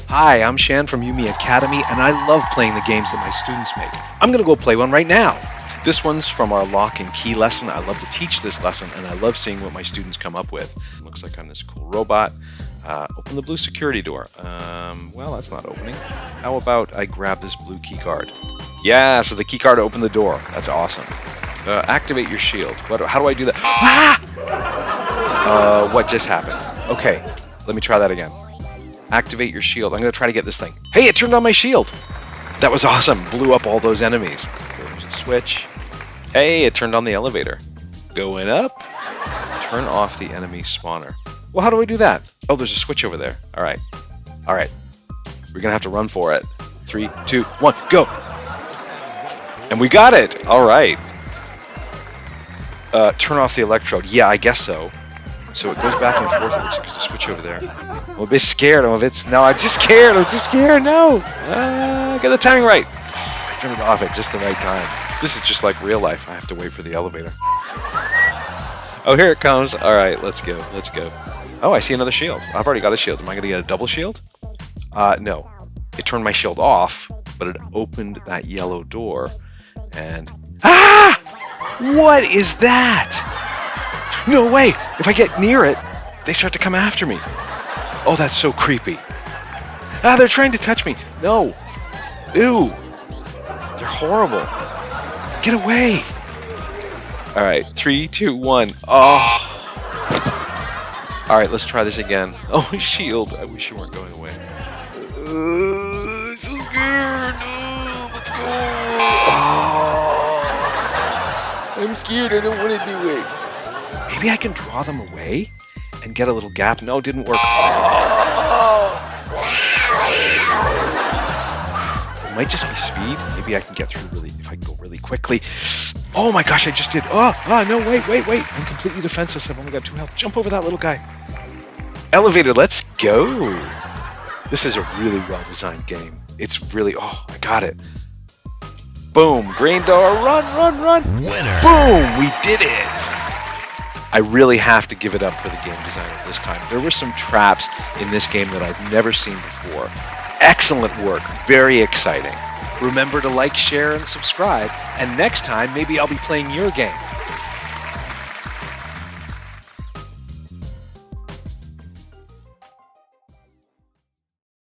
Hi, I'm Shan from UME Academy, and I love playing the games that my students make. I'm going to go play one right now. This one's from our lock and key lesson. I love to teach this lesson, and I love seeing what my students come up with. Looks like I'm this cool robot. Open the blue security door. Well, that's not opening. How about I grab this blue key card? Yeah, so the key card opened the door. That's awesome. Activate your shield. How do I do that? Ah! What just happened? Okay, let me try that again. Activate your shield. I'm going to try to get this thing. Hey, it turned on my shield. That was awesome. Blew up all those enemies. There's a switch. Hey, it turned on the elevator. Going up. Turn off the enemy spawner. Well, how do I do that? Oh, there's a switch over there. All right. All right. We're going to have to run for it. 3, 2, 1, go. And we got it. All right. Turn off the electrode. Yeah, I guess so. So it goes back and forth. It looks like there's a switch over there. I'm a bit scared. No, I'm just scared. No. Get the timing right. I turned it off at just the right time. This is just like real life. I have to wait for the elevator. Oh, here it comes. All right, let's go. Oh, I see another shield. I've already got a shield. Am I going to get a double shield? No. It turned my shield off, but it opened that yellow door. And... Ah! What is that? No way! If I get near it, they start to come after me. Oh, that's so creepy. They're trying to touch me. No. Ew. They're horrible. Get away. All right, 3, 2, 1. Oh. All right, let's try this again. Oh, shield. I wish you weren't going away. I'm so scared. Let's go. Oh. I'm scared. I don't want to do it. Maybe I can draw them away and get a little gap. No, it didn't work. Oh. It might just be speed. Maybe I can get through if I go really quickly. Oh my gosh, I just did. No, wait. I'm completely defenseless. I've only got 2 health. Jump over that little guy. Elevator, let's go. This is a really well-designed game. It's really, I got it. Boom, green door, run. Winner. Boom, we did it. I really have to give it up for the game designer this time. There were some traps in this game that I've never seen before. Excellent work, very exciting. Remember to like, share, and subscribe, and next time maybe I'll be playing your game.